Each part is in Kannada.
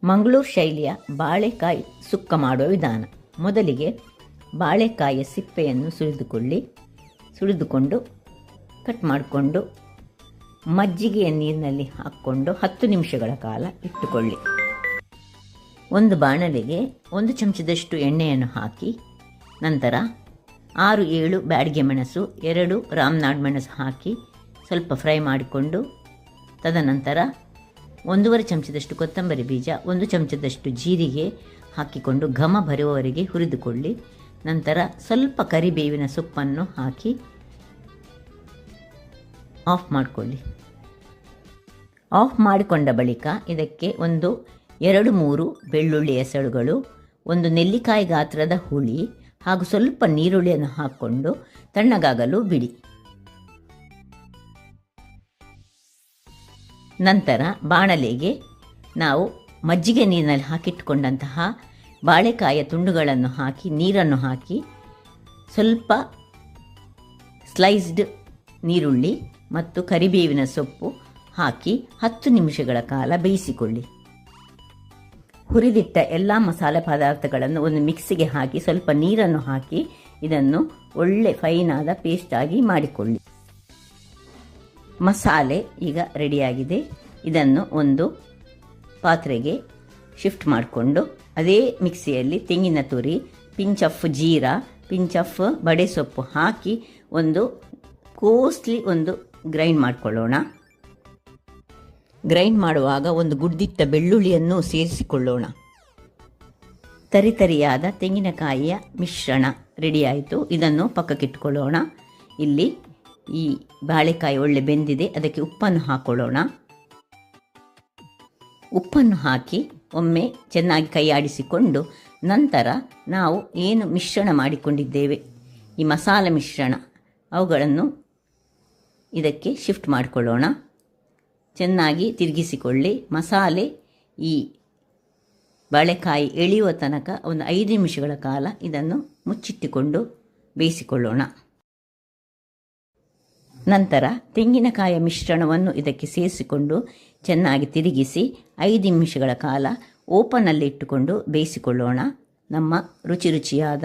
ಮಂಗಳೂರು ಶೈಲಿಯ ಬಾಳೆಕಾಯಿ ಸುಕ್ಕ ಮಾಡುವ ವಿಧಾನ. ಮೊದಲಿಗೆ ಬಾಳೆಕಾಯಿಯ ಸಿಪ್ಪೆಯನ್ನು ಸುಳಿದುಕೊಂಡು ಕಟ್ ಮಾಡಿಕೊಂಡು ಮಜ್ಜಿಗೆಯ ನೀರಿನಲ್ಲಿ ಹಾಕ್ಕೊಂಡು 10 ನಿಮಿಷಗಳ ಕಾಲ ಇಟ್ಟುಕೊಳ್ಳಿ. ಒಂದು ಬಾಣಲೆಗೆ 1 ಚಮಚದಷ್ಟು ಎಣ್ಣೆಯನ್ನು ಹಾಕಿ ನಂತರ 6-7 ಬ್ಯಾಡಗೆ ಮೆಣಸು, 2 ರಾಮನಾಡ್ ಮೆಣಸು ಹಾಕಿ ಸ್ವಲ್ಪ ಫ್ರೈ ಮಾಡಿಕೊಂಡು ತದನಂತರ 1/2 ಚಮಚದಷ್ಟು ಕೊತ್ತಂಬರಿ ಬೀಜ, 1 ಚಮಚದಷ್ಟು ಜೀರಿಗೆ ಹಾಕಿಕೊಂಡು ಘಮ ಬರುವವರೆಗೆ ಹುರಿದುಕೊಳ್ಳಿ. ನಂತರ ಸ್ವಲ್ಪ ಕರಿಬೇವಿನ ಸೊಪ್ಪನ್ನು ಹಾಕಿ ಆಫ್ ಮಾಡಿಕೊಳ್ಳಿ. ಆಫ್ ಮಾಡಿಕೊಂಡ ಬಳಿಕ ಇದಕ್ಕೆ 2-3 ಬೆಳ್ಳುಳ್ಳಿ ಎಸಳುಗಳು, 1 ನೆಲ್ಲಿಕಾಯಿ ಗಾತ್ರದ ಹುಳಿ ಹಾಗೂ ಸ್ವಲ್ಪ ನೀರುಳ್ಳಿಯನ್ನು ಹಾಕ್ಕೊಂಡು ತಣ್ಣಗಾಗಲು ಬಿಡಿ. ನಂತರ ಬಾಣಲೆಗೆ ನಾವು ಮಜ್ಜಿಗೆ ನೀರಿನಲ್ಲಿ ಹಾಕಿಟ್ಟುಕೊಂಡಂತಹ ಬಾಳೆಕಾಯಿಯ ತುಂಡುಗಳನ್ನು ಹಾಕಿ ನೀರನ್ನು ಹಾಕಿ ಸ್ವಲ್ಪ ಸ್ಲೈಸ್ಡ್ ನೀರುಳ್ಳಿ ಮತ್ತು ಕರಿಬೇವಿನ ಸೊಪ್ಪು ಹಾಕಿ 10 ನಿಮಿಷಗಳ ಕಾಲ ಬೇಯಿಸಿಕೊಳ್ಳಿ. ಹುರಿದಿಟ್ಟ ಎಲ್ಲ ಮಸಾಲೆ ಪದಾರ್ಥಗಳನ್ನು ಒಂದು ಮಿಕ್ಸಿಗೆ ಹಾಕಿ ಸ್ವಲ್ಪ ನೀರನ್ನು ಹಾಕಿ ಇದನ್ನು ಒಳ್ಳೆ ಫೈನಾದ ಪೇಸ್ಟ್ ಆಗಿ ಮಾಡಿಕೊಳ್ಳಿ. ಮಸಾಲೆ ಈಗ ರೆಡಿಯಾಗಿದೆ. ಇದನ್ನು ಒಂದು ಪಾತ್ರೆಗೆ ಶಿಫ್ಟ್ ಮಾಡಿಕೊಂಡು ಅದೇ ಮಿಕ್ಸಿಯಲ್ಲಿ ತೆಂಗಿನ ತುರಿ, pinch of jeera, pinch of ಬಡೆ ಸೊಪ್ಪು ಹಾಕಿ ಒಂದು ಗ್ರೈಂಡ್ ಮಾಡಿಕೊಳ್ಳೋಣ. ಗ್ರೈಂಡ್ ಮಾಡುವಾಗ ಒಂದು ಗುಡ್ದಿಟ್ಟ ಬೆಳ್ಳುಳ್ಳಿಯನ್ನು ಸೇರಿಸಿಕೊಳ್ಳೋಣ. ತರಿತರಿಯಾದ ತೆಂಗಿನಕಾಯಿಯ ಮಿಶ್ರಣ ರೆಡಿಯಾಯಿತು. ಇದನ್ನು ಪಕ್ಕಕ್ಕಿಟ್ಕೊಳ್ಳೋಣ. ಇಲ್ಲಿ ಈ ಬಾಳೆಕಾಯಿ ಒಳ್ಳೆ ಬೆಂದಿದೆ. ಅದಕ್ಕೆ ಉಪ್ಪನ್ನು ಹಾಕೊಳ್ಳೋಣ. ಉಪ್ಪನ್ನು ಹಾಕಿ ಒಮ್ಮೆ ಚೆನ್ನಾಗಿ ಕೈ ಆಡಿಸಿಕೊಂಡು ನಂತರ ನಾವು ಏನು ಮಿಶ್ರಣ ಮಾಡಿಕೊಂಡಿದ್ದೇವೆ ಈ ಮಸಾಲೆ ಮಿಶ್ರಣ ಅವುಗಳನ್ನು ಇದಕ್ಕೆ ಶಿಫ್ಟ್ ಮಾಡಿಕೊಳ್ಳೋಣ. ಚೆನ್ನಾಗಿ ತಿರುಗಿಸಿಕೊಳ್ಳಿ. ಮಸಾಲೆ ಈ ಬಾಳೆಕಾಯಿ ಎಳೆಯುವ ತನಕ ಒಂದು 5 ನಿಮಿಷಗಳ ಕಾಲ ಇದನ್ನು ಮುಚ್ಚಿಟ್ಟುಕೊಂಡು ಬೇಯಿಸಿಕೊಳ್ಳೋಣ. ನಂತರ ತೆಂಗಿನಕಾಯಿಯ ಮಿಶ್ರಣವನ್ನು ಇದಕ್ಕೆ ಸೇರಿಸಿಕೊಂಡು ಚೆನ್ನಾಗಿ ತಿರುಗಿಸಿ 5 ನಿಮಿಷಗಳ ಕಾಲ ಓಪನಲ್ಲಿ ಇಟ್ಟುಕೊಂಡು ಬೇಯಿಸಿಕೊಳ್ಳೋಣ. ನಮ್ಮ ರುಚಿಯಾದ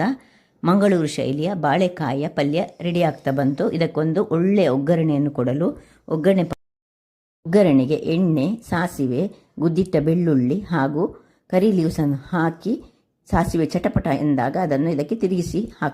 ಮಂಗಳೂರು ಶೈಲಿಯ ಬಾಳೆಕಾಯಿಯ ಪಲ್ಯ ರೆಡಿಯಾಗ್ತಾ ಬಂತು. ಇದಕ್ಕೊಂದು ಒಳ್ಳೆಯ ಒಗ್ಗರಣೆಯನ್ನು ಕೊಡಲು ಒಗ್ಗರಣೆಗೆ ಎಣ್ಣೆ, ಸಾಸಿವೆ, ಗುದ್ದಿಟ್ಟ ಬೆಳ್ಳುಳ್ಳಿ ಹಾಗೂ ಕರಿ ಲೀವ್ಸನ್ನು ಹಾಕಿ ಸಾಸಿವೆ ಚಟಪಟ ಎಂದಾಗ ಅದನ್ನು ಇದಕ್ಕೆ ತಿರುಗಿಸಿ ಹಾಕಿ